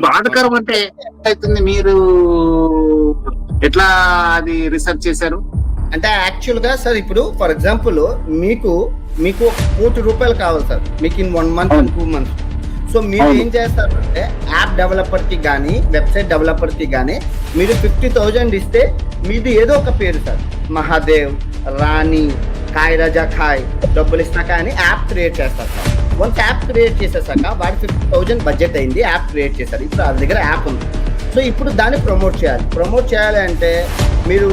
బాధకరం అంటే అవుతుంది. మీరు ఎట్లా అది రీసెర్చ్ చేశారు? అంటే యాక్చువల్ గా సార్ ఇప్పుడు ఫర్ ఎగ్జాంపుల్ మీకు మీకు ₹1,00,00,000 కావాలి సార్, మీకు ఇన్ 1 month అవును. 2 months. సో మీరు అవును. ఏం చేస్తారంటే యాప్ డెవలపర్ కి కానీ వెబ్సైట్ డెవలపర్ కి కానీ మీరు 50,000 ఇస్తే మీది ఏదో ఒక పేరు సార్, మహాదేవ్, రాణి, కాయ్ రాజా ఖాయ్, డబ్బులు ఇస్తాక అని యాప్ క్రియేట్ చేస్తారు సార్. వన్స్ యాప్ క్రియేట్ చేసేసాక వాడి 50,000 బడ్జెట్ అయింది, యాప్ క్రియేట్ చేశారు. ఇప్పుడు వాళ్ళ దగ్గర యాప్ ఉంది. సో ఇప్పుడు దాన్ని ప్రమోట్ చేయాలి అంటే మీరు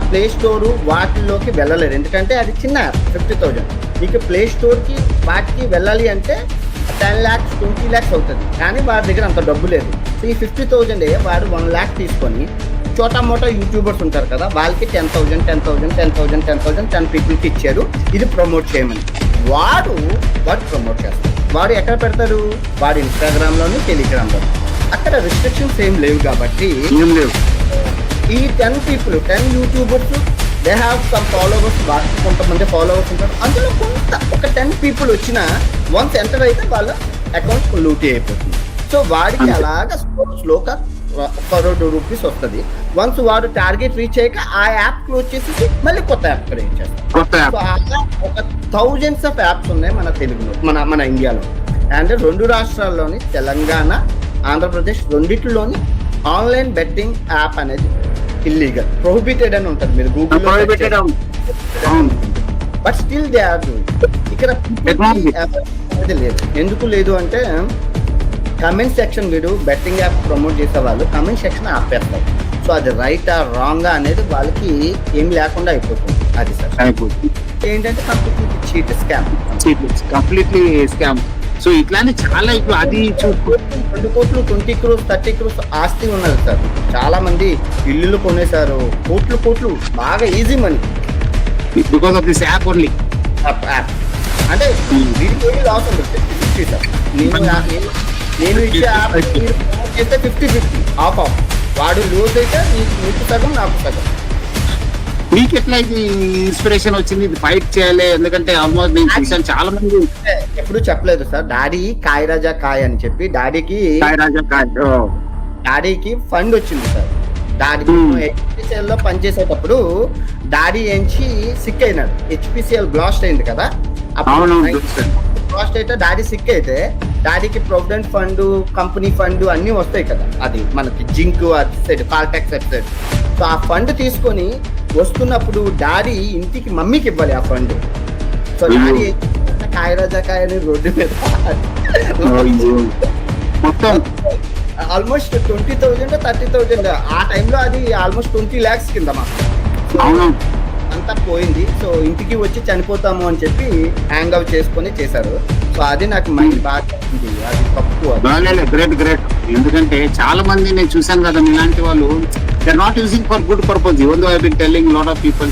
ప్లే స్టోరు వాటిల్లోకి వెళ్ళలేరు, ఎందుకంటే అది చిన్న యాప్ 50,000. మీకు ప్లే స్టోర్కి వాటికి వెళ్ళాలి అంటే 10 lakhs 20 lakhs అవుతుంది, కానీ వాడి దగ్గర అంత డబ్బు లేదు. సో ఈ 50,000 వాడు 1 lakh తీసుకొని చోటా మోటా యూట్యూబర్స్ ఉంటారు కదా, వాళ్ళకి 10 పీపుల్కి ఇచ్చారు ఇది ప్రమోట్ చేయమని. వాడు ప్రమోట్ చేస్తాడు. వాడు ఎక్కడ పెడతారు? వాడు ఇన్స్టాగ్రామ్లోని టెలిగ్రామ్లోని. అక్కడ రిస్ట్రిక్షన్స్ ఏం లేవు కాబట్టి ఏం లేవు. ఈ 10 people 10 YouTubers they have some followers, వాళ్ళకి కొంతమంది ఫాలోవర్స్ ఉంటారు. అందులో ఒక 10 people వచ్చిన వన్స్ ఎంటర్ అయితే వాళ్ళ అకౌంట్ లూటీ అయిపోతుంది. సో వాడికి అలాగా స్లోగా ₹1,00,00,000 వస్తుంది. వన్స్ వాడు టార్గెట్ రీచ్ అయ్యాక ఆ యాప్ క్లోజ్ చేసి మళ్ళీ కొత్త యాప్ క్రియేట్ చేస్తారు. సో అలా ఒక థౌజండ్స్ ఆఫ్ యాప్స్ ఉన్నాయి మన తెలుగులో, మన ఇండియాలో. అండ్ 2 రాష్ట్రాల్లోని తెలంగాణ, ఆంధ్రప్రదేశ్ రెండిట్లోని ఆన్లైన్ బెట్టింగ్ యాప్ అనేది ఇల్లీగల్, ప్రొహిబిటెడ్ అని ఉంటుంది. మీరు Google but still they are doing. ఇక్కడ అనేది లేదు. ఎందుకు లేదు అంటే కమెంట్ సెక్షన్, వీడు బెట్టింగ్ యాప్ ప్రమోట్ చేసే వాళ్ళు కమెంట్ సెక్షన్ ఆపేస్తారు. సో అది రైటా రాంగా అనేది వాళ్ళకి ఏం లేకుండా అయిపోతుంది. అది సార్ ఏంటంటే కంప్లీట్లీ స్కామ్. సో ఇట్లానే చాలా ఇప్పుడు అది 2 కోట్లు 20 crores 30 crores ఆస్తి ఉన్నది సార్. చాలా మంది ఇల్లులు కొనేసారు, కోట్లు బాగా easy money because of this app only. App అంటే వీడికి ఏమి లాస్ ఉంటుంది 50 సార్. నేను ఇచ్చే యాప్ మీరు ప్రమోట్ చేస్తే 50-50 ఆఫ్. వాడు లూజ్ అయితే మీకు సగం నాకు సగం. మీకు ఎట్లా ఇది ఇన్స్పిరేషన్ వచ్చింది ఇది ఫైట్ చేయాలి? ఎందుకంటే ఆల్మోస్ట్ నేను చూసాను చాలా మంది. ఎప్పుడు చెప్పలేదు సార్, డాడీ కాయ్ రాజా కాయ్ అని చెప్పి డాడీకి ఫండ్ వచ్చింది సార్. డాడీ HPCL లో పనిచేసేటప్పుడు డాడీ ఏంచి సిక్ అయినాడు. HPCL బ్లాస్ట్ అయింది కదా, బ్లాస్ట్ అయితే డాడీ సిక్ అయితే డాడీకి ప్రొవిడెంట్ ఫండ్, కంపెనీ ఫండ్ అన్ని వస్తాయి కదా, అది మనకి zinc side, call tax side. So ఆ ఫండ్ తీసుకొని వస్తున్నప్పుడు డాడీ ఇంటికి మమ్మీకి ఇవ్వాలి ఆ ఫండ్. సో డాడీ కాయ్ రాజా కాయ్ అని రోడ్డు మీద మొత్తం ఆల్మోస్ట్ 20,000 30,000 ఆ టైంలో, అది ఆల్మోస్ట్ 20 lakhs కింద మాకు అంతా పోయింది. సో ఇంటికి వచ్చి చనిపోతాము అని చెప్పి హ్యాంగ్ అవుట్ చేసుకొని చేశారు. సో అది నాకు మైండ్ బాగా ఉంది, అది తప్పు. గ్రేట్. ఎందుకంటే చాలా మంది నేను చూసాను కదా, ఇలాంటి వాళ్ళు they are not using for good purpose. Even though I have been telling lot of people.